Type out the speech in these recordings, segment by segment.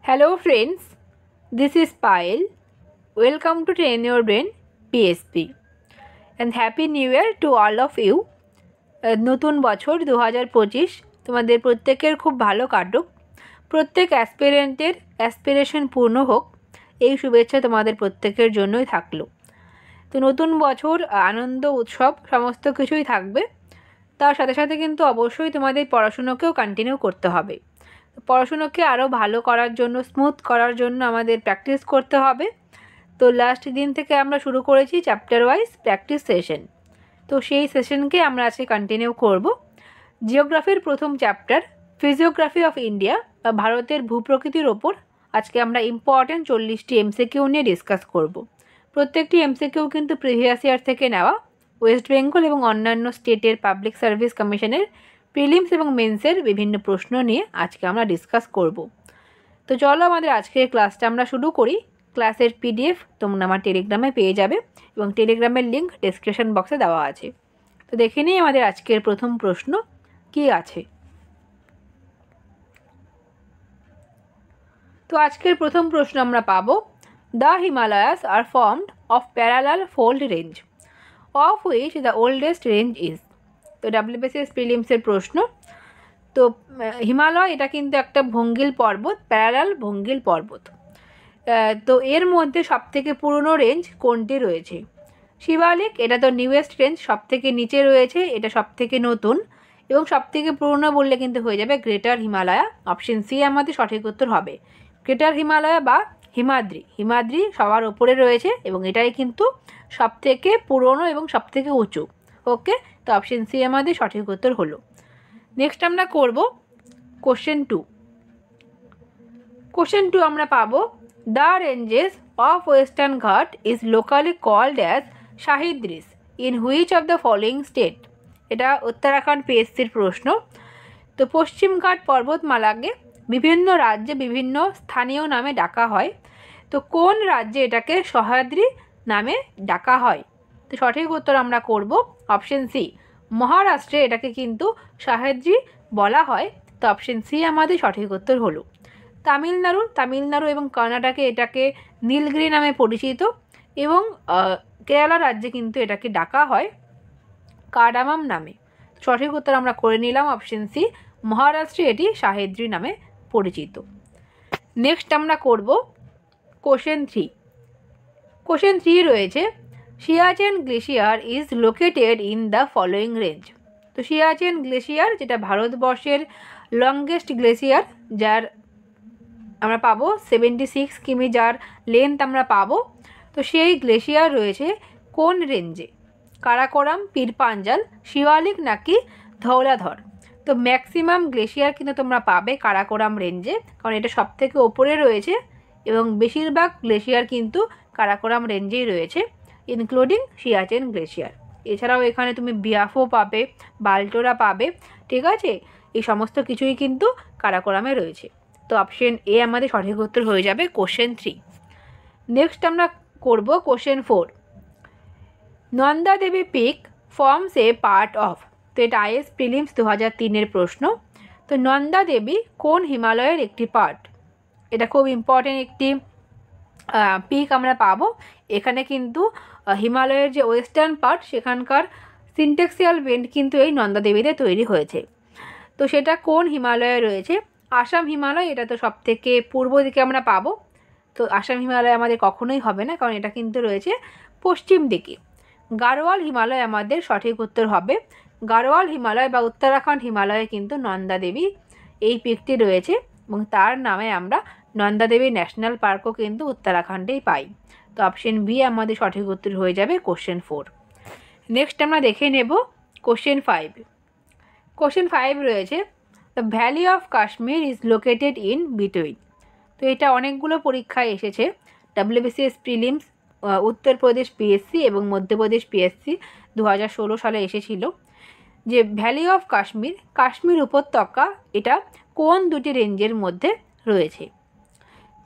Hello friends, this is Payal. Welcome to Train Your Brain PSP and Happy New Year to all of you. নতুন বছর 2025 তোমাদের প্রত্যেকের খুব ভালো কাটুক, প্রত্যেক অ্যাসপিরেন্টের অ্যাসপিরেশন পূর্ণ হোক, এই শুভেচ্ছা তোমাদের প্রত্যেকের জন্যই থাকলো। তো নতুন বছর আনন্দ উৎসব সমস্ত কিছুই থাকবে, তার সাথে সাথে কিন্তু অবশ্যই তোমাদের পড়াশুনোকেও কন্টিনিউ করতে হবে। পড়াশুনোকে আরও ভালো করার জন্য, স্মুথ করার জন্য আমাদের প্র্যাকটিস করতে হবে। তো লাস্ট দিন থেকে আমরা শুরু করেছি চ্যাপ্টার ওয়াইজ প্র্যাকটিস সেশন। তো সেই সেশনকে আমরা আজকে কন্টিনিউ করব। জিওগ্রাফির প্রথম চ্যাপ্টার ফিজিওগ্রাফি অফ ইন্ডিয়া বা ভারতের ভূপ্রকৃতির ওপর আজকে আমরা ইম্পর্ট্যান্ট 40টি এমসিকিউ নিয়ে ডিসকাস করব। প্রত্যেকটি এমসিকিউ কিন্তু প্রিভিয়াস ইয়ার থেকে নেওয়া। ওয়েস্ট বেঙ্গল এবং অন্যান্য স্টেটের পাবলিক সার্ভিস কমিশনের প্রিলিমস এবং মেন্সের বিভিন্ন প্রশ্ন নিয়ে আজকে আমরা ডিসকাস করব। তো চলো আমাদের আজকের ক্লাসটা আমরা শুরু করি। ক্লাসের পিডিএফ তোমরা আমার টেলিগ্রামে পেয়ে যাবে এবং টেলিগ্রামের লিঙ্ক ডেসক্রিপশন বক্সে দেওয়া আছে। তো দেখে নিই আমাদের আজকের প্রথম প্রশ্ন কি আছে। তো আজকের প্রথম প্রশ্ন আমরা পাবো, the Himalayas are formed of parallel fold range of which the oldest range is. তো ডাব্লিউবিসিএস প্রিলিমসের প্রশ্ন। তো হিমালয় এটা কিন্তু একটা ভঙ্গিল পর্বত, প্যারালাল ভঙ্গিল পর্বত। তো এর মধ্যে সবথেকে পুরনো রেঞ্জ কোনটি রয়েছে? শিবালিক, এটা তো নিউয়েস্ট রেঞ্জ, সবথেকে নিচে রয়েছে, এটা সবথেকে নতুন এবং সবথেকে পুরনো বললে কিন্তু হয়ে যাবে গ্রেটার হিমালয়া। অপশন সি আমাদের সঠিক উত্তর হবে। গ্রেটার হিমালয়া বা হিমাদ্রি, হিমাদ্রি সবার ওপরে রয়েছে এবং এটাই কিন্তু সবথেকে পুরনো এবং সবথেকে উঁচু। ওকে, তো অপশন সি আমাদের সঠিক উত্তর হলো। নেক্সট আমরা করব কোশ্চেন 2। কোশ্চেন 2 আমরা পাবো, the ranges of western Ghat is locally called as Sahyadris in which of the following state. এটা উত্তরাখণ্ড পিএসসির প্রশ্ন। তো পশ্চিমঘাট পর্বতমালাকে বিভিন্ন রাজ্যে বিভিন্ন স্থানীয় নামে ডাকা হয়, তো কোন রাজ্যে এটাকে সহ্যাদ্রি নামে ডাকা হয়? তো সঠিক উত্তর আমরা করব অপশন সি, মহারাষ্ট্রে এটাকে কিন্তু সহ্যাদ্রি বলা হয়। তো অপশন সি আমাদের সঠিক উত্তর হলো। তামিলনাড়ু এবং কর্ণাটকে এটাকে নীলগিরি নামে পরিচিত এবং কেরালা রাজ্যে কিন্তু এটাকে ডাকা হয় কার্ডামাম নামে। সঠিক উত্তর আমরা করে নিলাম অপশন সি, মহারাষ্ট্রে এটি সাহেদ্রি নামে পরিচিত। নেক্সট আমরা করব কোশ্চেন 3। কোশ্চেন 3 রয়েছে, Siachen glacier is located in the following range. তো সিয়াচেন গ্লেশিয়ার যেটা ভারতবর্ষের লংগেস্ট গ্লেশিয়ার, যার আমরা পাবো 76 কিমি, যার লেন্থ আমরা পাবো। তো সেই গ্লেশিয়ার রয়েছে কোন রেঞ্জে? কারাকোরাম, পীর পাঞ্জাল, শিওয়ালিক নাকি ধৌলাধর? তো ম্যাক্সিমাম গ্লেশিয়ার কিন্তু তোমরা পাবে কারাকোরাম রেঞ্জে, কারণ এটা সবথেকে ওপরে রয়েছে এবং বেশিরভাগ গ্লেশিয়ার কিন্তু কারাকোরাম রেঞ্জেই রয়েছে, ইনক্লুডিং সিয়াচেন গ্লেশিয়ার। এছাড়াও এখানে তুমি বিয়াফও পাবে, বাল্টোরা পাবে, ঠিক আছে? এই সমস্ত কিছুই কিন্তু কারাকোরামে রয়েছে। তো অপশন এ আমাদের সঠিক উত্তর হয়ে যাবে কোশ্চেন 3। নেক্সট আমরা করব question 4। Nanda Devi peak forms a part of. তো এটা আইএস প্রিলিমস 2003-এর প্রশ্ন। তো নন্দা দেবী কোন হিমালয়ের একটি পার্ট? এটা খুব ইম্পর্টেন্ট একটি পিক আমরা পাবো। এখানে কিন্তু হিমালয়ের যে ওয়েস্টার্ন পার্ট সেখানকার সিনটেক্সিয়াল বেন্ড কিন্তু এই নন্দা দেবীতে তৈরি হয়েছে। তো সেটা কোন হিমালয়ে রয়েছে? আসাম হিমালয়, এটা তো সব থেকে পূর্ব দিকে আমরা পাবো। তো আসাম হিমালয় আমাদের কখনোই হবে না, কারণ এটা কিন্তু রয়েছে পশ্চিম দিকে। গাড়োয়াল হিমালয় আমাদের সঠিক উত্তর হবে। গাড়োয়াল হিমালয় বা উত্তরাখণ্ড হিমালয়ে কিন্তু নন্দা দেবী এই পিকটি রয়েছে এবং তার নামে আমরা নন্দা দেবী ন্যাশনাল পার্কও কিন্তু উত্তরাখণ্ডেই পাই। তো অপশন বি আমাদের সঠিক উত্তর হয়ে যাবে কোশ্চেন 4। নেক্সট আমরা দেখে নেব কোশ্চেন 5। কোশ্চেন 5 রয়েছে, the valley of Kashmir is located in between. তো এটা অনেকগুলো পরীক্ষায় এসেছে, ডাব্লিউবিসিএস প্রিলিমস, উত্তরপ্রদেশ পিএসসি এবং মধ্যপ্রদেশ পিএসসি 2016 সালে এসেছিল, যে ভ্যালি অফ কাশ্মীর, কাশ্মীর উপত্যকা, এটা কোন দুটি রেঞ্জের মধ্যে রয়েছে?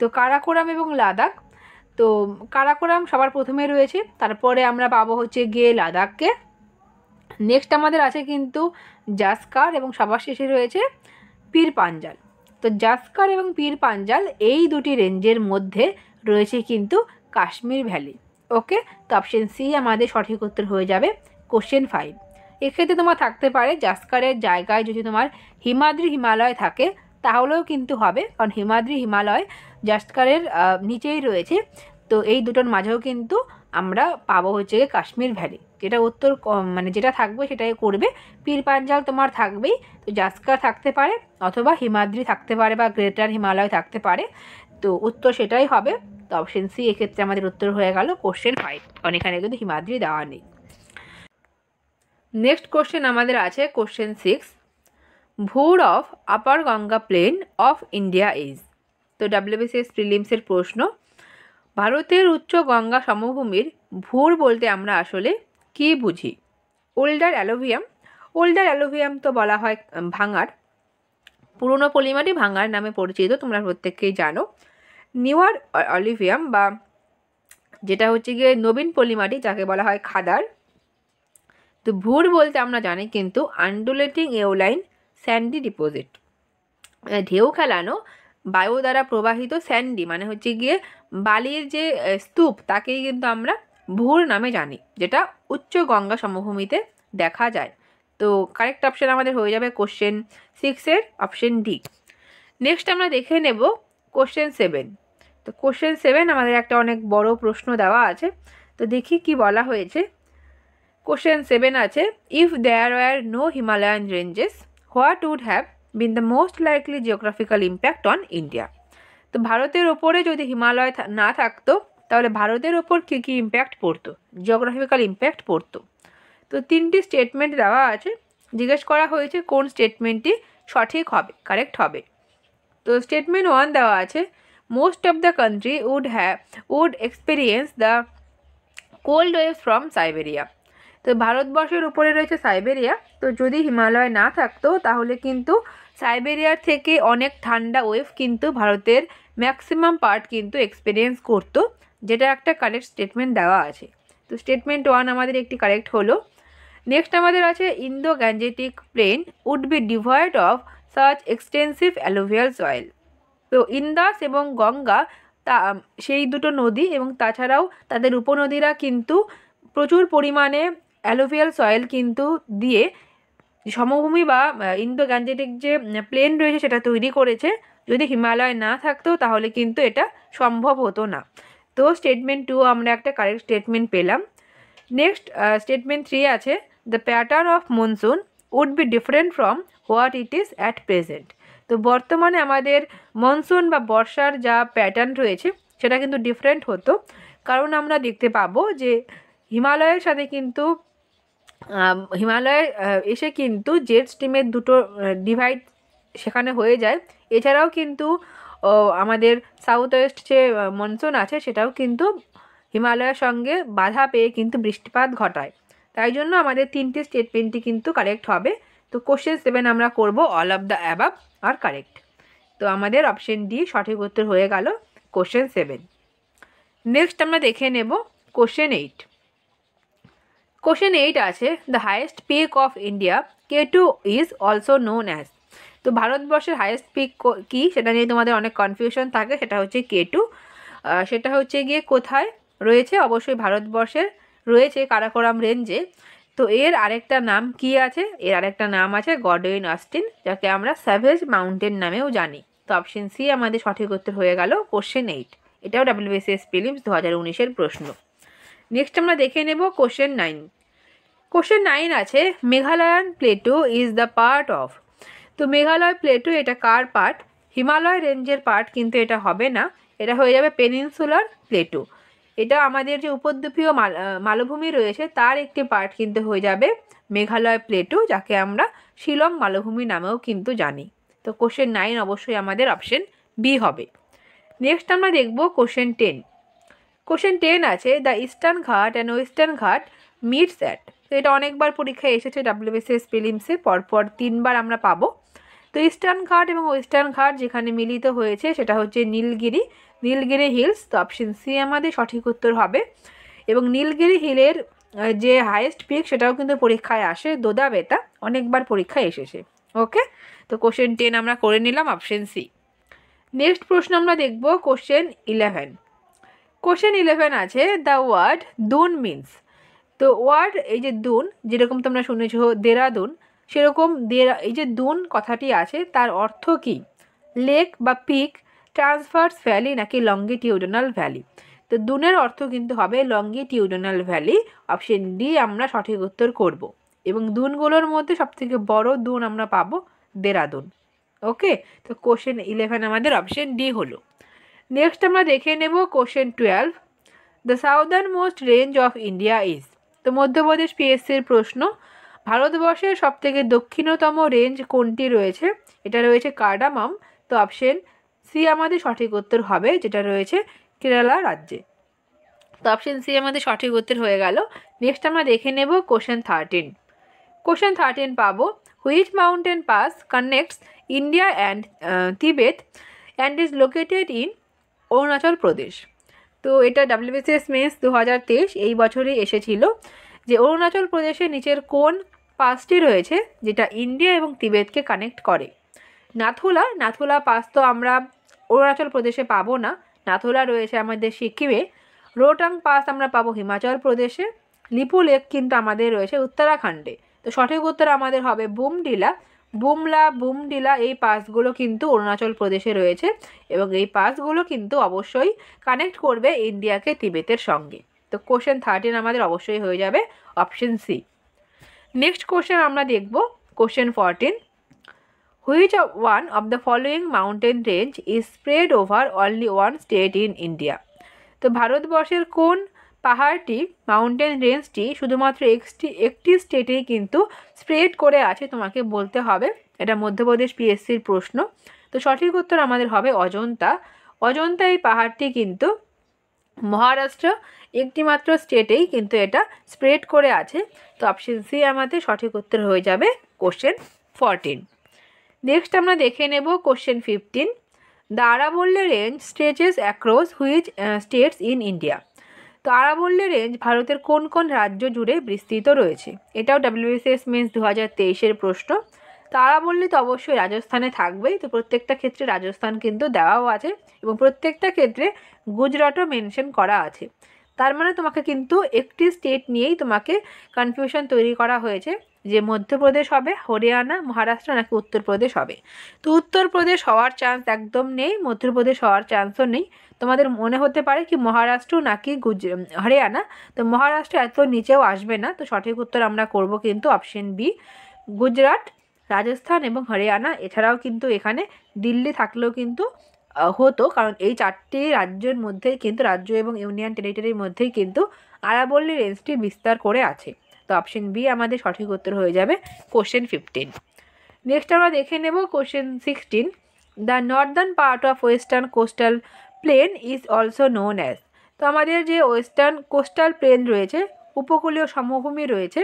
তো কারাকোরাম এবং লাদাখ। তো কারাকোরাম সবার প্রথমে রয়েছে, তারপরে আমরা পাবো হচ্ছে গিয়ে লাদাখকে। নেক্সট আমাদের আছে কিন্তু জাস্কার এবং সবার শেষে রয়েছে পীর পাঞ্জাল। তো জাস্কার এবং পীর পাঞ্জাল এই দুটি রেঞ্জের মধ্যে রয়েছে কিন্তু কাশ্মীর ভ্যালি। ওকে, তো অপশন সি আমাদের সঠিক উত্তর হয়ে যাবে কোশ্চেন 5। এক্ষেত্রে তোমার থাকতে পারে জাস্কারের জায়গায় যদি তোমার হিমাদ্রি হিমালয় থাকে তাহলেও কিন্তু হবে, কারণ হিমাদ্রি হিমালয় জাস্কারের নিচেই রয়েছে। তো এই দুটোর মাঝেও কিন্তু আমরা পাবো হচ্ছে কাশ্মীর ভ্যালি। যেটা উত্তর মানে যেটা থাকবে সেটাই করবে। পীর পাঞ্জাল তোমার থাকবেই, তো জাস্কার থাকতে পারে অথবা হিমাদ্রি থাকতে পারে বা গ্রেটার হিমালয় থাকতে পারে। তো উত্তর সেটাই হবে। তো অপশন সি এক্ষেত্রে আমাদের উত্তর হয়ে গেল কোশ্চেন 5, কারণ এখানে কিন্তু হিমাদ্রি দেওয়া নেই। নেক্সট কোশ্চেন আমাদের আছে question 6, Bhur of upper Ganga plain of India is. তো ডাব্লিউবিসিএস প্রিলিমসের প্রশ্ন, ভারতের উচ্চ গঙ্গা সমভূমির ভুর বলতে আমরা আসলে কী বুঝি? ওল্ডার অ্যালোভিয়াম। ওল্ডার অ্যালোভিয়াম তো বলা হয় ভাঙার, পুরনো পলিমাটি ভাঙার নামে পরিচিত, তোমরা প্রত্যেকেই জানো। নিউয়ার অলিভিয়াম বা যেটা হচ্ছে গিয়ে নবীন পলিমাটি যাকে বলা হয় খাদার। তো ভুর বলতে আমরা জানি কিন্তু আন্ডুলেটিং এওলাইন স্যান্ডি ডিপোজিট, ঢেউ খেলানো বায়ু দ্বারা প্রবাহিত স্যান্ডি মানে হচ্ছে গিয়ে বালির যে স্তূপ তাকেই কিন্তু আমরা ভুর নামে জানি, যেটা উচ্চ গঙ্গা সমভূমিতে দেখা যায়। তো কারেক্ট অপশান আমাদের হয়ে যাবে কোশ্চেন 6-এর অপশন ডি। নেক্সট আমরা দেখে নেব কোশ্চেন 7। তো কোশ্চেন 7 আমাদের একটা অনেক বড় প্রশ্ন দেওয়া আছে, তো দেখি কি বলা হয়েছে। কোশ্চেন 7 আছে, if there were no Himalayan ranges what would have been the most likely geographical impact on India. তো ভারতের ওপরে যদি হিমালয় না থাকতো তাহলে ভারতের ওপর কী কী ইম্প্যাক্ট পড়তো, জিওগ্রাফিক্যাল ইম্প্যাক্ট পড়তো। তো 3টি স্টেটমেন্ট দেওয়া আছে, জিজ্ঞেস করা হয়েছে কোন স্টেটমেন্টটি সঠিক হবে, কারেক্ট হবে। তো স্টেটমেন্ট 1 দেওয়া আছে, most of the country would experience the cold waves from Siberia. তো ভারতবর্ষের উপরে রয়েছে সাইবেরিয়া, তো যদি হিমালয় না থাকতো তাহলে কিন্তু সাইবেরিয়ার থেকে অনেক ঠান্ডা ওয়েভ কিন্তু ভারতের ম্যাক্সিমাম পার্ট কিন্তু এক্সপিরিয়েন্স করতো, যেটা একটা কারেক্ট স্টেটমেন্ট দেওয়া আছে। তো স্টেটমেন্ট 1 আমাদের একটি কারেক্ট হলো। নেক্সট আমাদের আছে, Indo Gangetic plain would be devoid of such extensive alluvial soil. তো ইন্দাস এবং গঙ্গা সেই দুটো নদী এবং তাছাড়াও তাদের উপনদীরা কিন্তু প্রচুর পরিমাণে অ্যালুভিয়াল সয়েল কিন্তু দিয়ে সমভূমি বা ইন্দো গ্যাঞ্জেটিক যে প্লেন রয়েছে সেটা তৈরি করেছে। যদি হিমালয় না থাকতো তাহলে কিন্তু এটা সম্ভব হতো না। তো স্টেটমেন্ট 2 আমরা একটা কারেক্ট স্টেটমেন্ট পেলাম। নেক্সট স্টেটমেন্ট 3 আছে, the pattern of monsoon would be different from what it is at present. তো বর্তমানে আমাদের মনসুন বা বর্ষার যা প্যাটার্ন রয়েছে সেটা কিন্তু ডিফারেন্ট হতো, কারণ আমরা দেখতে পাবো যে হিমালয়ের সাথে কিন্তু হিমালয়ে এসে কিন্তু জেট স্ট্রিমের দুটো ডিভাইড সেখানে হয়ে যায়। এছাড়াও কিন্তু আমাদের সাউথ ওয়েস্ট যে মনসুন আছে সেটাও কিন্তু হিমালয়ের সঙ্গে বাধা পেয়ে কিন্তু বৃষ্টিপাত ঘটায়। তাই জন্য আমাদের 3টে স্টেটমেন্টই কিন্তু কারেক্ট হবে। তো কোশ্চেন 7 আমরা করব all of the above are correct. তো আমাদের অপশন ডি সঠিক উত্তর হয়ে গেল কোশ্চেন 7। নেক্সট আমরা দেখে নেব কোশ্চেন 8। কোশ্চেন 8 আছে, the highest peak of India K2 is also known as. তো ভারতবর্ষের হাইয়েস্ট পিক কী সেটা নিয়ে তোমাদের অনেক কনফিউশন থাকে, সেটা হচ্ছে K2। সেটা হচ্ছে গিয়ে কোথায় রয়েছে, অবশ্যই ভারতবর্ষের রয়েছে কারাকোরাম রেঞ্জে। তো এর আরেকটা নাম কি আছে, এর আরেকটা নাম আছে গডউইন অস্টিন, যাকে আমরা স্যাভেজ মাউন্টেন নামেও জানি। তো অপশন সি আমাদের সঠিক উত্তর হয়ে গেল কোশ্চেন 8। এটাও ডাব্লিউবিসিএস প্রিলিমস 2019-এর প্রশ্ন। নেক্সট আমরা দেখে নেব কোশ্চেন 9। কোশ্চেন 9 আছে, Meghalayan plateau is the part of. তো মেঘালয় প্লেটো এটা কার পার্ট? হিমালয় রেঞ্জের পার্ট কিন্তু এটা হবে না, এটা হয়ে যাবে পেনিনসুলার প্লেটো। এটা আমাদের যে উপদ্বীপীয় মালভূমি রয়েছে তার একটি পার্ট কিন্তু হয়ে যাবে মেঘালয় প্লেটো, যাকে আমরা শিলং মালভূমি নামেও কিন্তু জানি। তো কোশ্চেন 9 অবশ্যই আমাদের অপশন বি হবে। নেক্সট আমরা দেখব কোশ্চেন 10। কোশ্চেন 10 আছে, দ্য ইস্টার্ন ঘাট অ্যান্ড ওয়েস্টার্ন ঘাট মিটস অ্যাট। তো এটা অনেকবার পরীক্ষায় এসেছে ডাব্লিউবিসিএস প্রিলিমসে, পরপর 3বার আমরা পাবো। তো ইস্টার্ন ঘাট এবং ওয়েস্টার্ন ঘাট যেখানে মিলিত হয়েছে সেটা হচ্ছে নীলগিরি হিলস। তো অপশন সি আমাদের সঠিক উত্তর হবে। এবং নীলগিরি হিলের যে হাইয়েস্ট পিক সেটাও কিন্তু পরীক্ষায় আসে, দোদা বেতা, অনেকবার পরীক্ষায় এসেছে। ওকে, তো কোশ্চেন 10 আমরা করে নিলাম অপশন সি। নেক্সট প্রশ্ন আমরা দেখব কোশ্চেন 11। কোশ্চেন 11 আছে দ্য ওয়ার্ড দুন মিন্স। তো ওয়ার্ড এই যে দুন, যেরকম তোমরা শুনেছো দেরাদুন, সেরকম এই যে দুন কথাটি আছে তার অর্থ কি? লেক বা পিক, ট্রান্সভার্স ভ্যালি নাকি লঙ্গিটিউডনাল ভ্যালি? তো দুনের অর্থ কিন্তু হবে লঙ্গিটিউডনাল ভ্যালি। অপশন ডি আমরা সঠিক উত্তর করব। এবং দুনগুলোর মধ্যে সবথেকে বড় দুন আমরা পাবো দেরাদুন। ওকে, তো কোশ্চেন 11 আমাদের অপশন ডি হলো। নেক্সট আমরা দেখে নেব question 12। The southern most range of India is. তো মধ্যপ্রদেশ পিএসসির প্রশ্ন, ভারতবর্ষের সবথেকে দক্ষিণতম রেঞ্জ কোনটি রয়েছে? এটা রয়েছে কার্ডামাম। তো অপশন সি আমাদের সঠিক উত্তর হবে, যেটা রয়েছে কেরালা রাজ্যে। তো অপশন সি আমাদের সঠিক উত্তর হয়ে গেল। নেক্সট আমরা দেখে নেব কোশ্চেন 13। কোশ্চেন 13 পাবো, which mountain pass connects India and Tibet and is located in Arunachal Pradesh. তো এটা WBCS মেন্স 2023 এই বছরই এসেছিল, যে অরুণাচল প্রদেশের নিচের কোন পাসটি রয়েছে যেটা ইন্ডিয়া এবং তিবেতকে কানেক্ট করে? নাথুলা পাস তো আমরা অরুণাচল প্রদেশে পাবো না, নাথুলা রয়েছে আমাদের সিকিমে। রোহটাং পাস আমরা পাবো হিমাচল প্রদেশে। লিপু লেক কিন্তু আমাদের রয়েছে উত্তরাখণ্ডে। তো সঠিক উত্তর আমাদের হবে বুমডিলা এই পাসগুলো কিন্তু অরুণাচল প্রদেশে রয়েছে এবং এই পাসগুলো কিন্তু অবশ্যই কানেক্ট করবে ইন্ডিয়াকে তিবেতের সঙ্গে। তো কোশ্চেন 13 আমাদের অবশ্যই হয়ে যাবে অপশন সি। নেক্সট কোশ্চেন আমরা দেখব question 14। Which one of the following mountain range is spread over only one state in India? তো ভারতবর্ষের কোন পাহাড়টি মাউন্টেন রেঞ্জটি শুধুমাত্র একটি স্টেটেই কিন্তু স্প্রেড করে আছে তোমাকে বলতে হবে। এটা মধ্যপ্রদেশ পিএসসির প্রশ্ন। তো সঠিক উত্তর আমাদের হবে অজন্তা। অজন্তা এই পাহাড়টি কিন্তু মহারাষ্ট্র একটিমাত্র স্টেটেই কিন্তু এটা স্প্রেড করে আছে। তো অপশন সি আমাদের সঠিক উত্তর হয়ে যাবে কোশ্চেন 14। নেক্সট আমরা দেখে নেব কোশ্চেন 15। দ্য আরাবল্লী range stretches across which states in India? তো আরাবল্লী রেঞ্জ ভারতের কোন কোন রাজ্য জুড়ে বিস্তৃত রয়েছে? এটাও WBCS মেন্স 2023-এর প্রশ্ন। তো আরাবল্লী তো অবশ্যই রাজস্থানে থাকবেই। তো প্রত্যেকটা ক্ষেত্রে রাজস্থান কিন্তু দেওয়াও আছে এবং প্রত্যেকটা ক্ষেত্রে গুজরাটও মেনশন করা আছে। তার মানে তোমাকে কিন্তু একটি স্টেট নিয়েই তোমাকে কনফিউশন তৈরি করা হয়েছে যে মধ্যপ্রদেশ হবে, হরিয়ানা, মহারাষ্ট্র নাকি উত্তরপ্রদেশ হবে। তো উত্তরপ্রদেশ হওয়ার চান্স একদম নেই, মধ্যপ্রদেশ হওয়ার চান্সও নেই। তোমাদের মনে হতে পারে কি মহারাষ্ট্র নাকি হরিয়ানা। তো মহারাষ্ট্র এত নিচেও আসবে না। তো সঠিক উত্তর আমরা করব কিন্তু অপশন বি, গুজরাট, রাজস্থান এবং হরিয়ানা। এছাড়াও কিন্তু এখানে দিল্লি থাকলেও কিন্তু হতো, কারণ এই চারটি রাজ্যের মধ্যে কিন্তু রাজ্য এবং ইউনিয়ন টেরিটরির মধ্যেই কিন্তু আরাবল্লী রেঞ্জটি বিস্তার করে আছে। তো অপশন বি আমাদের সঠিক উত্তর হয়ে যাবে কোশ্চেন 15। নেক্সট আমরা দেখে নেব question 16। The Northern part of western coastal plane is also known as. তো আমাদের যে ওয়েস্টার্ন কোস্টাল প্লেন রয়েছে, উপকূলীয় সমভূমি রয়েছে,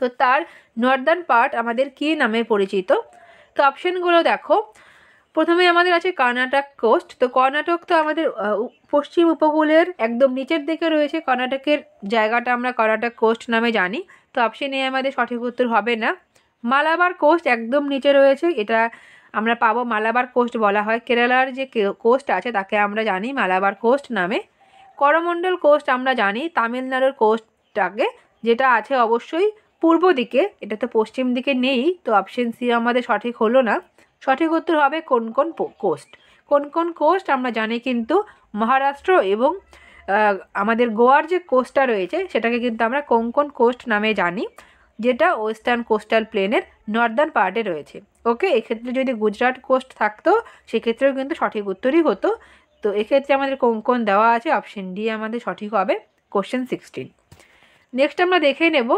তো তার নর্দার্ন পার্ট আমাদের কী নামে পরিচিত? তো অপশনগুলো দেখো। প্রথমে আমাদের আছে কর্ণাটক কোস্ট। তো কর্ণাটক তো আমাদের পশ্চিম উপকূলের একদম নিচের দিকে রয়েছে। কর্ণাটকের জায়গাটা আমরা কর্ণাটক কোস্ট নামে জানি। তো অপশন এ আমাদের সঠিক উত্তর হবে না। মালাবার কোস্ট একদম নিচে রয়েছে, এটা আমরা পাবো মালাবার কোস্ট বলা হয়। কেরালার যে কোস্ট আছে তাকে আমরা জানি মালাবার কোস্ট নামে। করমণ্ডল কোস্ট আমরা জানি তামিলনাড়ুর কোস্টটাকে, যেটা আছে অবশ্যই পূর্ব দিকে, এটা তো পশ্চিম দিকে নেই। তো অপশন সি আমাদের সঠিক হলো না। সঠিক উত্তর হবে কোন কোন কোস্ট আমরা জানি কিন্তু মহারাষ্ট্র এবং আমাদের গোয়ার যে কোস্টটা রয়েছে সেটাকে কিন্তু আমরা কোঙ্কন কোস্ট নামে জানি, যেটা ওয়েস্টার্ন কোস্টাল প্লেনের নর্দার্ন পার্টে রয়েছে। ওকে, এক্ষেত্রে যদি গুজরাট কোস্ট থাকতো সেক্ষেত্রেও কিন্তু সঠিক উত্তরই হতো। তো এক্ষেত্রে আমাদের কোঙ্কন দেওয়া আছে, অপশন ডি আমাদের সঠিক হবে কোশ্চেন 16। নেক্সট আমরা দেখে নেব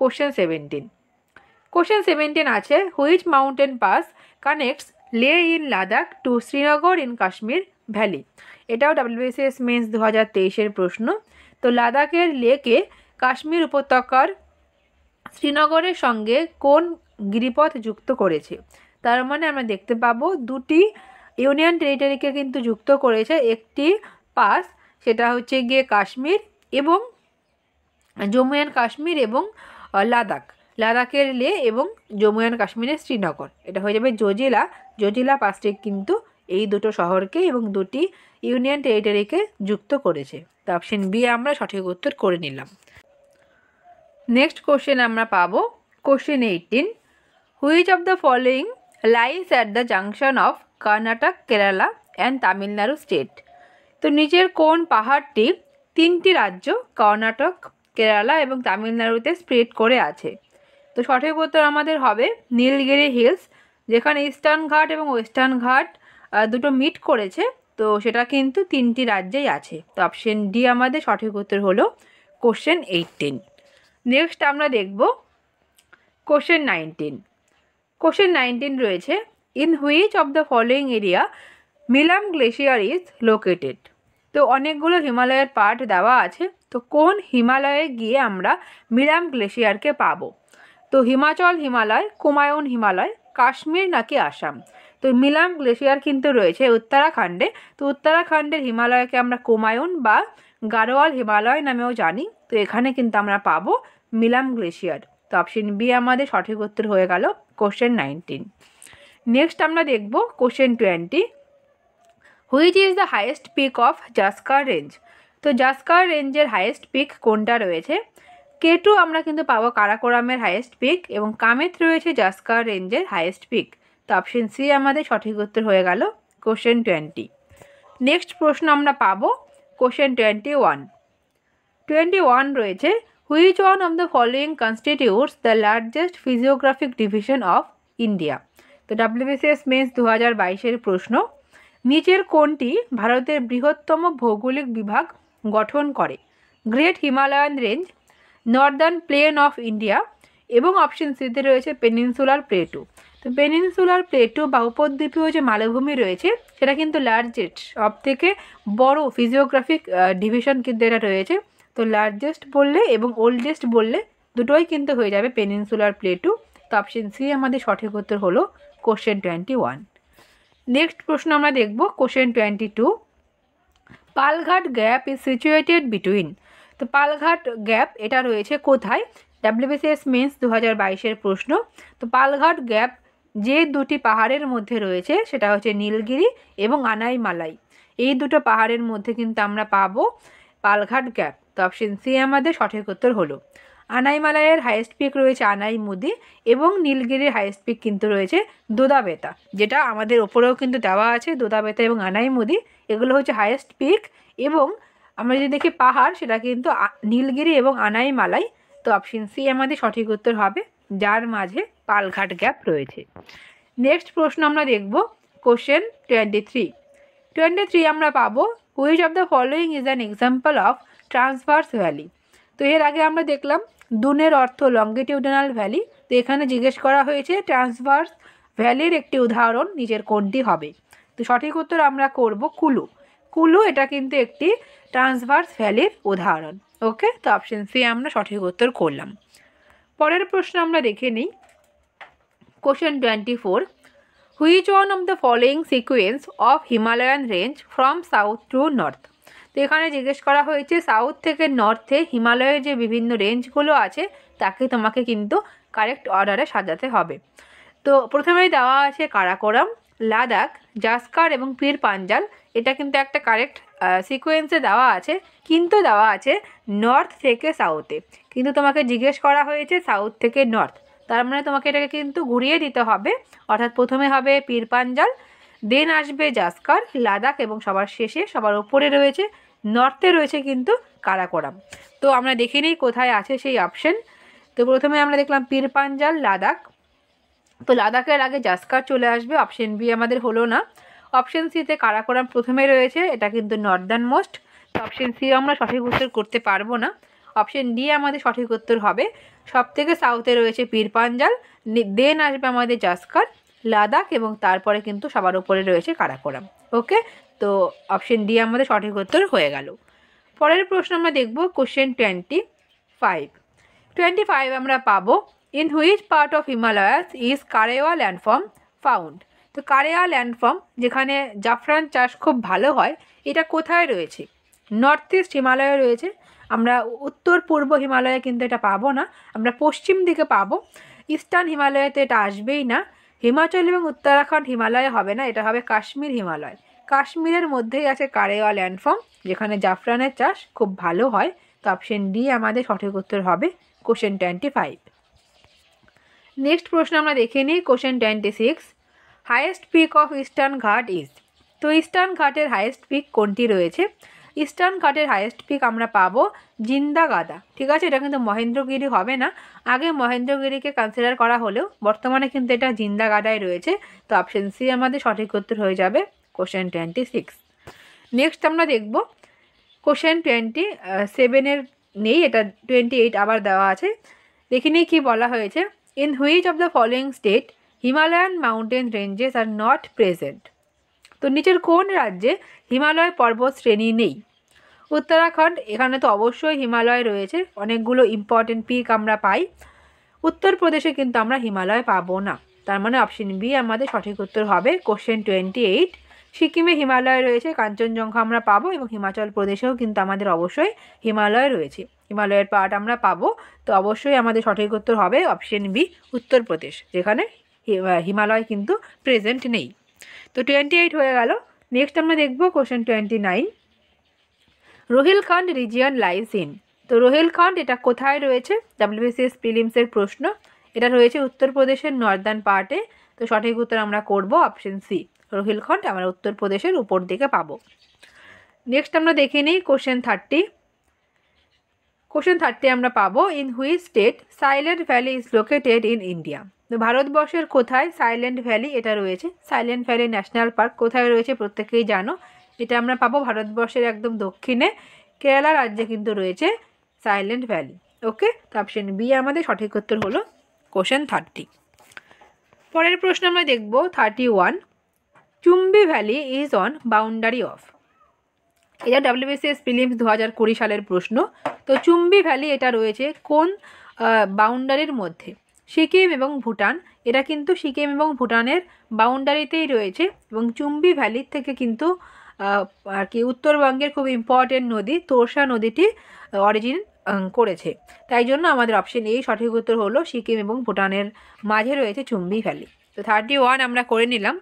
কোশ্চেন 17। কোশ্চেন 17 আছে which mountain pass connects Leh in Ladakh to Srinagar in Kashmir valley? এটাও WBCS মেন্স 2023-এর প্রশ্ন। তো লাদাখের লেকে কাশ্মীর উপত্যকার শ্রীনগরের সঙ্গে কোন গিরিপথ যুক্ত করেছে? তার মানে আমরা দেখতে পাবো দুটি ইউনিয়ন টেরিটরিকে কিন্তু যুক্ত করেছে একটি পাস, সেটা হচ্ছে গিয়ে কাশ্মীর এবং জম্মু অ্যান্ড কাশ্মীর এবং লাদাখের লে এবং জম্মু অ্যান্ড কাশ্মীরের শ্রীনগর, এটা হয়ে যাবে জজিলা পাসটি কিন্তু এই দুটো শহরকে এবং দুটি ইউনিয়ন টেরিটরিকে যুক্ত করেছে। তো অপশন বি আমরা সঠিক উত্তর করে নিলাম। নেক্সট কোশ্চেন আমরা পাবো question 18, which of the following lies at the junction of Karnataka, Kerala and Tamil Nadu state. তো নিচের কোন পাহাড়টি তিনটি রাজ্য কর্ণাটক, কেরালা এবং তামিলনাড়ুতে স্প্রেড করে আছে? তো সঠিক উত্তর আমাদের হবে নীলগিরি হিলস, যেখানে ইস্টার্ন ঘাট এবং ওয়েস্টার্ন ঘাট দুটো মিট করেছে। তো সেটা কিন্তু তিনটি রাজ্যেই আছে। তো অপশন ডি আমাদের সঠিক উত্তর হলো কোশ্চেন 18। নেক্সট আমরা দেখব কোশ্চেন 19। কোশ্চেন 19 রয়েছে, in which of the following area মিলাম গ্লেশিয়ার ইজ লোকেটেড। তো অনেকগুলো হিমালয়ের পার্ট দেওয়া আছে। তো কোন হিমালয়ে গিয়ে আমরা মিলাম গ্লেশিয়ারকে পাবো? তো হিমাচল হিমালয়, কুমায়ুন হিমালয়, কাশ্মীর নাকি আসাম? তো মিলাম গ্লেশিয়ার কিন্তু রয়েছে উত্তরাখণ্ডে। তো উত্তরাখণ্ডের হিমালয়কে আমরা কুমায়ুন বা গাড়োয়াল হিমালয় নামেও জানি। তো এখানে কিন্তু আমরা পাবো মিলাম গ্লেশিয়ার। তো অপশন বি আমাদের সঠিক উত্তর হয়ে গেল কোশ্চেন 19। নেক্সট আমরা দেখব question 20, which is the highest peak of Zanskar range. তো জাস্কার রেঞ্জের হাইয়েস্ট পিক কোনটা রয়েছে? কেটু আমরা কিন্তু পাবো কারাকোরামের হাইয়েস্ট পিক, এবং কামেত রয়েছে জাস্কার রেঞ্জের হাইয়েস্ট পিক। তো অপশন সি আমাদের সঠিক উত্তর হয়ে গেল কোশ্চেন 20। নেক্সট প্রশ্ন আমরা পাবো কোশ্চেন 21 রয়েছে, which one of the following constitutes the largest physiographic division of India. তো WBCS মেন্স 2022-এর প্রশ্ন, নিচের কোনটি ভারতের বৃহত্তম ভৌগোলিক বিভাগ গঠন করে? Great Himalayan range, northern plain of India, এবং অপশন সিতে রয়েছে পেনিনসুলার প্লেটু। তো পেনিনসুলার প্লেটু বা উপদ্বীপীয় যে মালভূমি রয়েছে সেটা কিন্তু লার্জেস্ট, সব থেকে বড় ফিজিওগ্রাফিক ডিভিশন কিন্তু এটা রয়েছে। তো লার্জেস্ট বললে এবং ওল্ডেস্ট বললে দুটোই কিন্তু হয়ে যাবে পেনিনসুলার প্লেটু। তো অপশন সি আমাদের সঠিক উত্তর হলো কোশ্চেন 21। নেক্সট প্রশ্ন আমরা দেখব question 22, Palghat gap is situated between. তো পালঘাট গ্যাপ এটা রয়েছে কোথায়? WBCS মেন্স 2022-এর প্রশ্ন। তো পালঘাট গ্যাপ যে দুটি পাহাড়ের মধ্যে রয়েছে সেটা হচ্ছে নীলগিরি এবং আনাইমালাই। এই দুটো পাহাড়ের মধ্যে কিন্তু আমরা পাবো পালঘাট গ্যাপ। তো অপশন সি আমাদের সঠিক উত্তর হলো। আনাইমালাইয়ের হাইয়েস্ট পিক রয়েছে আনাইমুদি, এবং নীলগিরির হাইয়েস্ট পিক কিন্তু রয়েছে দোদাবেতা, যেটা আমাদের ওপরেও কিন্তু দেওয়া আছে। দোদাবেতা এবং আনাইমুদি এগুলো হচ্ছে হাইয়েস্ট পিক, এবং আমরা যদি দেখি পাহাড় সেটা কিন্তু নীলগিরি এবং আনাইমালাই। তো অপশন সি আমাদের সঠিক উত্তর হবে, যার মাঝে পালঘাট গ্যাপ রয়েছে। নেক্সট প্রশ্ন আমরা দেখব কোশ্চেন 23 আমরা পাবো, which of the following is an example of transverse valley. তো এর আগে আমরা দেখলাম দুনের অর্থ লঙ্গিটিউডিনাল ভ্যালি। তো এখানে জিজ্ঞেস করা হয়েছে ট্রান্সভার্স ভ্যালির একটি উদাহরণ নিচের কোনটি হবে? তো সঠিক উত্তর আমরা করব কুলু। কুলু এটা কিন্তু একটি ট্রান্সভার্স ভ্যালির উদাহরণ। ওকে, তো অপশন সি আমরা সঠিক উত্তর করলাম। পরের প্রশ্ন আমরা দেখে নিই question 24, which one of the following sequence of Himalayan range from south two north. তো এখানে জিজ্ঞেস করা হয়েছে সাউথ থেকে নর্থে হিমালয়ের যে বিভিন্ন রেঞ্জগুলো আছে তাকে তোমাকে কিন্তু কারেক্ট অর্ডারে সাজাতে হবে। তো প্রথমেই দেওয়া আছে কারাকোরাম, লাদাখ, জাস্কার এবং পীর পাঞ্জাল। এটা কিন্তু একটা কারেক্ট সিকোয়েন্সে দেওয়া আছে, কিন্তু দেওয়া আছে নর্থ থেকে সাউথে, কিন্তু তোমাকে জিজ্ঞেস করা হয়েছে সাউথ থেকে নর্থ। তার মানে তোমাকে এটাকে কিন্তু ঘুরিয়ে দিতে হবে, অর্থাৎ প্রথমে হবে পীর পাঞ্জাল, দেন আসবে জাস্কার, লাদাখ, এবং সবার শেষে সবার ওপরে রয়েছে নর্থে রয়েছে কিন্তু কারাকোরাম। তো আমরা দেখে নিই কোথায় আছে সেই অপশন। তো প্রথমে আমরা দেখলাম পীর পাঞ্জাল, লাদাখ। তো লাদাখের আগে জাস্কার চলে আসবে, অপশন বি আমাদের হলো না। অপশন সিতে কারাকোরাম প্রথমে রয়েছে, এটা কিন্তু নর্দার্ন মোস্ট। তো অপশন সি আমরা সঠিক উত্তর করতে পারবো না। অপশন ডি আমাদের সঠিক উত্তর হবে, সব থেকে সাউথে রয়েছে পীর পাঞ্জাল, দেন আসবে আমাদের জাস্কার, লাদাখ, এবং তারপরে কিন্তু সবার উপরে রয়েছে কারাকোরাম। ওকে, তো অপশন ডি আমাদের সঠিক উত্তর হয়ে গেল। পরের প্রশ্ন আমরা দেখব কোশ্চেন 25 আমরা পাবো, in which part of Himalayas is Karewa landform found. তো কারেওয়া ল্যান্ডফর্ম যেখানে জাফরান চাষ খুব ভালো হয়, এটা কোথায় রয়েছে? নর্থ ইস্ট হিমালয়ে রয়েছে। আমরা উত্তর পূর্ব হিমালয়ে কিন্তু এটা পাবো না, আমরা পশ্চিম দিকে পাবো। ইস্টার্ন হিমালয়েতে এটা আসবেই না, হিমাচল এবং উত্তরাখণ্ড হিমালয় হবে না, এটা হবে কাশ্মীর হিমালয়। কাশ্মীরের মধ্যেই আছে কারেওয়া ল্যান্ডফর্ম, যেখানে জাফরানের চাষ খুব ভালো হয়। তো অপশন ডি আমাদের সঠিক উত্তর হবে কোশ্চেন 25। নেক্সট প্রশ্ন আমরা দেখে নিই question 26। Highest peak of eastern ঘাট ইজ। তো ইস্টার্ন ঘাটের হাইয়েস্ট পিক কোনটি রয়েছে? ইস্টার্ন ঘাটের হাইয়েস্ট পিক আমরা পাবো জিন্দাগাদা, ঠিক আছে। এটা কিন্তু মহেন্দ্রগিরি হবে না, আগে মহেন্দ্রগিরিকে কনসিডার করা হলেও বর্তমানে কিন্তু এটা জিন্দাগাদায় রয়েছে। তো অপশন সি আমাদের সঠিক উত্তর হয়ে যাবে কোশ্চেন 26। নেক্সট আমরা দেখব কোশ্চেন 27 নেই, এটা 28 আবার দেওয়া আছে। দেখে নিই কী বলা হয়েছে। In which of the following state Himalayan mountain ranges are not present. তো নিচের কোন রাজ্যে হিমালয় পর্বত শ্রেণী নেই? উত্তরাখণ্ড, এখানে তো অবশ্যই হিমালয় রয়েছে, অনেকগুলো ইম্পর্টেন্ট পিক আমরা পাই। উত্তরপ্রদেশে কিন্তু আমরা হিমালয় পাবো না, তার মানে অপশন বি আমাদের সঠিক উত্তর হবে কোশ্চেন 28। সিকিমে হিমালয় রয়েছে, কাঞ্চনজঙ্ঘা আমরা পাবো, এবং হিমাচল প্রদেশেও কিন্তু আমাদের অবশ্যই হিমালয় রয়েছে, হিমালয়ের পার্ট আমরা পাবো। তো অবশ্যই আমাদের সঠিক উত্তর হবে অপশন বি উত্তরপ্রদেশ, যেখানে হিমালয় কিন্তু প্রেজেন্ট নেই। তো 28 হয়ে গেল। নেক্সট আমরা দেখব question 29। Rohilkhand region lies in. তো রোহিলখণ্ড এটা কোথায় রয়েছে? WBCS প্রিলিমসের প্রশ্ন। এটা রয়েছে উত্তরপ্রদেশের নর্দার্ন পার্টে। তো সঠিক উত্তর আমরা করব অপশন সি, রোহিলখণ্ড আমরা উত্তরপ্রদেশের উপর দিকে পাবো। নেক্সট আমরা দেখে নিই কোশ্চেন 30। কোশ্চেন 30 আমরা পাবো in which state silent valley is located in India. তো ভারতবর্ষের কোথায় সাইলেন্ট ভ্যালি এটা রয়েছে? সাইলেন্ট ভ্যালি ন্যাশনাল পার্ক কোথায় রয়েছে প্রত্যেকেই জানো, এটা আমরা পাবো ভারতবর্ষের একদম দক্ষিণে কেরালা রাজ্যে কিন্তু রয়েছে সাইলেন্ট ভ্যালি। ওকে, তো অপশন বি আমাদের সঠিক উত্তর হলো কোশ্চেন 30। পরের প্রশ্ন আমরা দেখব 31। Chumbi valley is on boundary of. এটা WBCS প্রিলিমস 2020 সালের প্রশ্ন। তো চুম্বি ভ্যালি এটা রয়েছে কোন বাউন্ডারির মধ্যে? সিকিম এবং ভুটান, এটা কিন্তু সিকিম এবং ভুটানের বাউন্ডারিতেই রয়েছে, এবং চুম্বি ভ্যালির থেকে কিন্তু আর কি উত্তরবঙ্গের খুব ইম্পর্টেন্ট নদী তোরসা নদীটি অরিজিন করেছে। তাই জন্য আমাদের অপশন এই সঠিক উত্তর হলো সিকিম এবং ভুটানের মাঝে রয়েছে চুম্বি ভ্যালি। তো 31 আমরা করে নিলাম।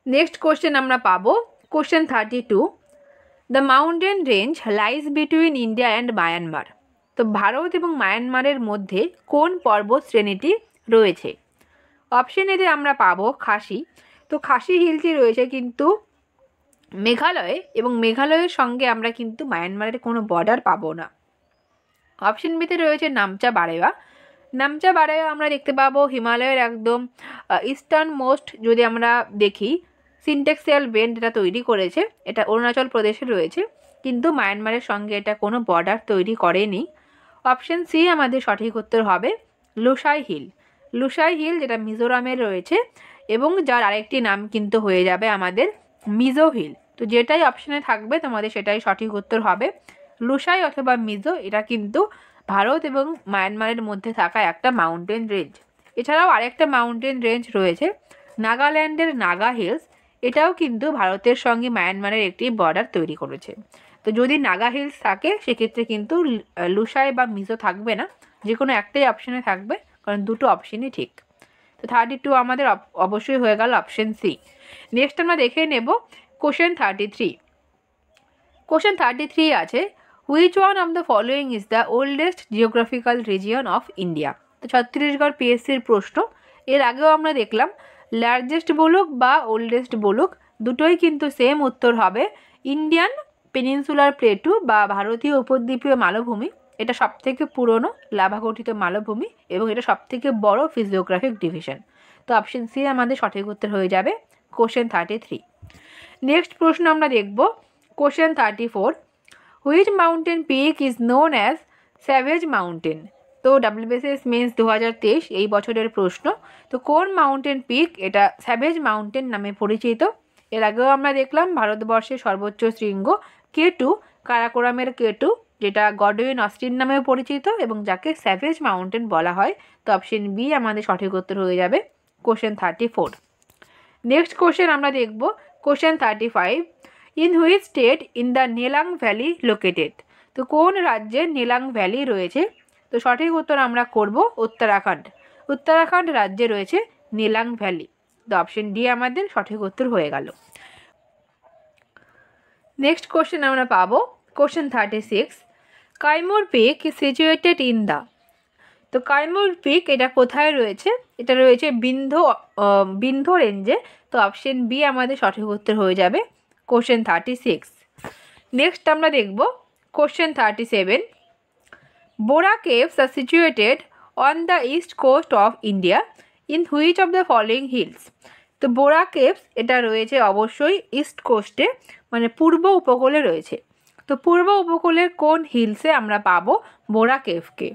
নেক্সট কোশ্চেন আমরা পাবো question 32। The mountain range lies between India and Myanmar. তো ভারত এবং মায়ানমারের মধ্যে কোন পর্বত শ্রেণীটি রয়েছে? অপশন এতে আমরা পাবো খাসি। তো খাসি হিলটি রয়েছে কিন্তু মেঘালয়ে, এবং মেঘালয়ের সঙ্গে আমরা কিন্তু মায়ানমারের কোনো বর্ডার পাবো না। অপশন বিতে রয়েছে নামচা বারেওয়া। নামচা বারেওয়া আমরা দেখতে পাবো হিমালয়ের একদম ইস্টার্ন মোস্ট, যদি আমরা দেখি সিনটেক্সিয়াল বেন্ড এটা তৈরি করেছে, এটা অরুণাচল প্রদেশে রয়েছে, কিন্তু মায়ানমারের সঙ্গে এটা কোনো বর্ডার তৈরি করেনি। অপশন সি আমাদের সঠিক উত্তর হবে লুসাই হিল। লুসাই হিল যেটা মিজোরামে রয়েছে, এবং যার আরেকটি নাম কিন্তু হয়ে যাবে আমাদের মিজো হিল। তো যেটাই অপশানে থাকবে তোমাদের সেটাই সঠিক উত্তর হবে। লুসাই অথবা মিজো এটা কিন্তু ভারত এবং মায়ানমারের মধ্যে থাকা একটা মাউন্টেন রেঞ্জ। এছাড়াও আরেকটা মাউন্টেন রেঞ্জ রয়েছে নাগাল্যান্ডের নাগা হিলস, এটাও কিন্তু ভারতের সঙ্গে মায়ানমারের একটি বর্ডার তৈরি করেছে। তো যদি নাগা হিলস থাকে সেক্ষেত্রে কিন্তু লুসাই বা মিজো থাকবে না, যে কোনো একটাই অপশানে থাকবে, কারণ দুটো অপশানই ঠিক। তো 32 আমাদের অবশ্যই হয়ে গেল অপশন সি। নেক্সট আমরা দেখে নেব কোশ্চেন 33। কোশ্চেন 33 আছে which one of the following is the oldest geographical region of India. তো ছত্তিশগড় PSCর প্রশ্ন। এর আগেও আমরা দেখলাম লার্জেস্ট বলুক বা ওল্ডেস্ট বলুক দুটোই কিন্তু সেম উত্তর হবে ইন্ডিয়ান পেনিনসুলার প্লেটু বা ভারতীয় উপদ্বীপীয় মালভূমি। এটা সবথেকে পুরনো লাভা গঠিত মালভূমি, এবং এটা সবথেকে বড় ফিজিওগ্রাফিক ডিভিশন। তো অপশন সি আমাদের সঠিক উত্তর হয়ে যাবে কোশ্চেন 33। নেক্সট প্রশ্ন আমরা দেখব question 34। Which mountain peak is known as savage mountain. তো WBCS মেন্স 2023 এই বছরের প্রশ্ন। তো কোন মাউন্টেন পিক এটা স্যাভেজ মাউন্টেন নামে পরিচিত? এর আগেও আমরা দেখলাম ভারতবর্ষের সর্বোচ্চ শৃঙ্গ K2, কারাকোরামের K2, যেটা গডউইন অস্টিন নামেও পরিচিত এবং যাকে স্যাভেজ মাউন্টেন বলা হয়। তো অপশন বি আমাদের সঠিক উত্তর হয়ে যাবে কোশ্চেন 34। নেক্সট কোশ্চেন আমরা দেখব question 35। In which state in the Nelang valley located. তো কোন রাজ্যে নেলাং ভ্যালি রয়েছে? তো সঠিক উত্তর আমরা করব উত্তরাখণ্ড। উত্তরাখণ্ড রাজ্যে রয়েছে নেলাং ভ্যালি। তো অপশন ডি আমাদের সঠিক উত্তর হয়ে গেল। নেক্সট কোশ্চেন আমরা পাবো question 36, Kaimur pick is situated in the. তো কাইমুর পিক এটা কোথায় রয়েছে? এটা রয়েছে বিন্ধ্য রেঞ্জে। তো অপশন বি আমাদের সঠিক উত্তর হয়ে যাবে কোশ্চেন 36। নেক্সট আমরা দেখব question 37, Borra caves are situated on the east coast of India in which of the following hills. তো বোরা কেভস এটা রয়েছে অবশ্যই ইস্ট কোস্টে, মানে পূর্ব উপকূলে রয়েছে। তো পূর্ব উপকূলের কোন হিলসে আমরা পাবো বোরা কেভকে?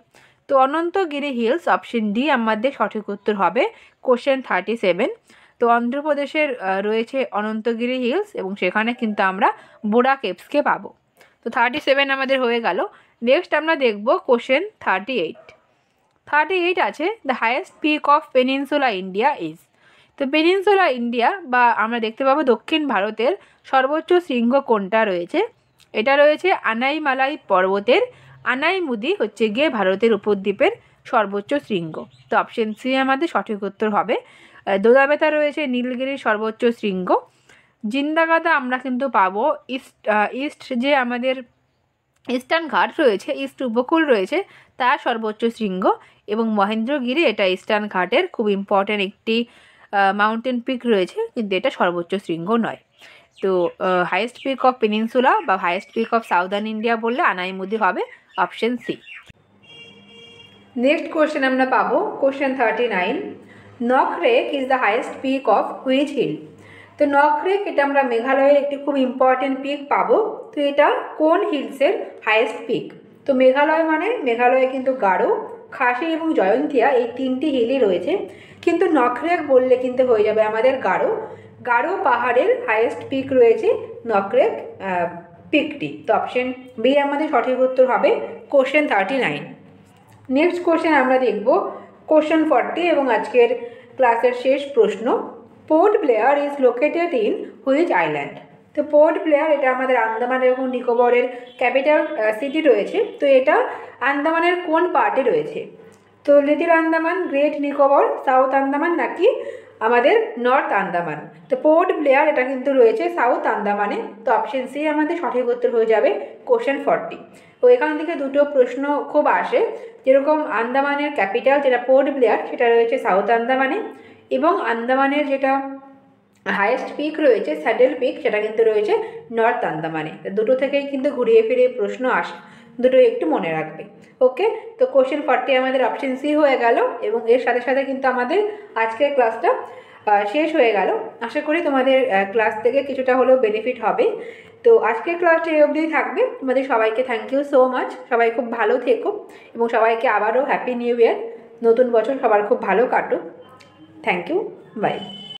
তো অনন্তগিরি হিলস, অপশন ডি আমাদের সঠিক উত্তর হবে কোশ্চেন 37। তো অন্ধ্রপ্রদেশের রয়েছে অনন্তগিরি হিলস এবং সেখানে কিন্তু আমরা বোরা কেভসকে পাবো। তো 37 আমাদের হয়ে গেল। নেক্সট আমরা দেখব কোশ্চেন 38 আছে, the highest peak of peninsula India is. তো পেনিনসুলা ইন্ডিয়া বা আমরা দেখতে পাবো দক্ষিণ ভারতের সর্বোচ্চ শৃঙ্গ কোনটা রয়েছে? এটা রয়েছে আনাইমালাই পর্বতের আনাইমুদি হচ্ছে গিয়ে ভারতের উপদ্বীপের সর্বোচ্চ শৃঙ্গ। তো অপশন সি আমাদের সঠিক উত্তর হবে। দোদাবেতা রয়েছে নীলগিরির সর্বোচ্চ শৃঙ্গ। জিন্দাগাদা আমরা কিন্তু পাবো ইস্ট যে আমাদের ইস্টার্ন ঘাট রয়েছে, ইস্ট উপকূল রয়েছে তার সর্বোচ্চ শৃঙ্গ, এবং মহেন্দ্রগিরি এটা ইস্টার্ন ঘাটের খুব ইম্পর্ট্যান্ট একটি মাউন্টেন পিক রয়েছে, কিন্তু এটা সর্বোচ্চ শৃঙ্গ নয়। তো হাইয়েস্ট পিক অফ পেনিনসুলা বা highest peak of southern India বললে আনাইমুদি হবে, অপশন সি। নেক্সট কোশ্চেন আমরা পাবো question 39, Nokrek is the highest peak of which hill. তো নকরেক এটা আমরা মেঘালয়ের একটি খুব ইম্পর্টেন্ট পিক পাবো। তো এটা কোন হিলসের হাইয়েস্ট পিক? তো মেঘালয়ে কিন্তু গারো, খাসি এবং জয়ন্তিয়া এই তিনটি হিলই রয়েছে, কিন্তু নকরেক বললে কিন্তু হয়ে যাবে আমাদের গারো পাহাড়ের হাইয়েস্ট পিক রয়েছে নকরেক পিকটি। তো অপশন বি আমাদের সঠিক উত্তর হবে কোশ্চেন 39। নেক্সট কোশ্চেন আমরা দেখব কোশ্চেন 40 এবং আজকের ক্লাসের শেষ প্রশ্ন, port Blair is located in which island. তো পোর্ট ব্লেয়ার এটা আমাদের আন্দামান এবং নিকোবরের ক্যাপিটাল সিটি রয়েছে। তো এটা আন্দামানের কোন পার্টে রয়েছে? তো little Andaman, great Nicobar, south Andaman নাকি আমাদের নর্থ আন্দামান? তো পোর্ট ব্লেয়ার এটা কিন্তু রয়েছে সাউথ আন্দামানে। তো অপশন সি আমাদের সঠিক উত্তর হয়ে যাবে কোশ্চেন 40। তো এখান থেকে দুটো প্রশ্ন খুব আসে, যেরকম আন্দামানের ক্যাপিটাল যেটা পোর্ট ব্লেয়ার সেটা রয়েছে সাউথ আন্দামানে, এবং আন্দামানের যেটা হাইয়েস্ট পিক রয়েছে স্যাডেল পিক সেটা কিন্তু রয়েছে নর্থ আন্দামানে। দুটো থেকেই কিন্তু ঘুরিয়ে ফিরিয়ে প্রশ্ন আসে, দুটো একটু মনে রাখবে। ওকে, তো কোশ্চেন 40 আমাদের অপশন সি হয়ে গেল, এবং এর সাথে সাথে কিন্তু আমাদের আজকের ক্লাসটা শেষ হয়ে গেল। আশা করি তোমাদের ক্লাস থেকে কিছুটা হলেও বেনিফিট হবে। তো আজকের ক্লাসটা এই অবধিই থাকবে। তোমাদের সবাইকে থ্যাংক ইউ সো মাচ। সবাই খুব ভালো থেকো এবং সবাইকে আবারও হ্যাপি নিউ ইয়ার, নতুন বছর সবার খুব ভালো কাটুক। Thank you, by.